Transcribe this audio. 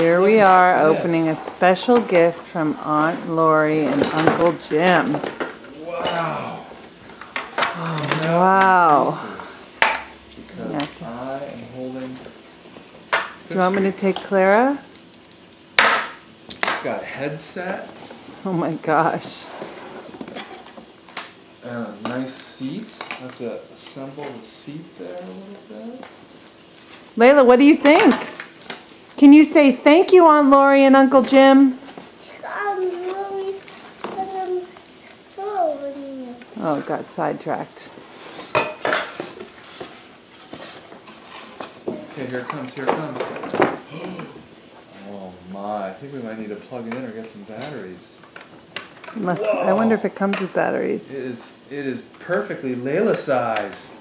Here we are opening a special gift from Aunt Laurie and Uncle Jim. Wow. Oh, wow. Because I am holding... Do you want me to take Clara? It's got a headset. Oh my gosh. And a nice seat. I have to assemble the seat there a little bit. Laila, what do you think? Can you say thank you, Aunt Laurie and Uncle Jim? Oh, got sidetracked. Okay, here it comes, here it comes. Oh my, I think we might need to plug it in or get some batteries. I wonder if it comes with batteries. It is perfectly Laila size.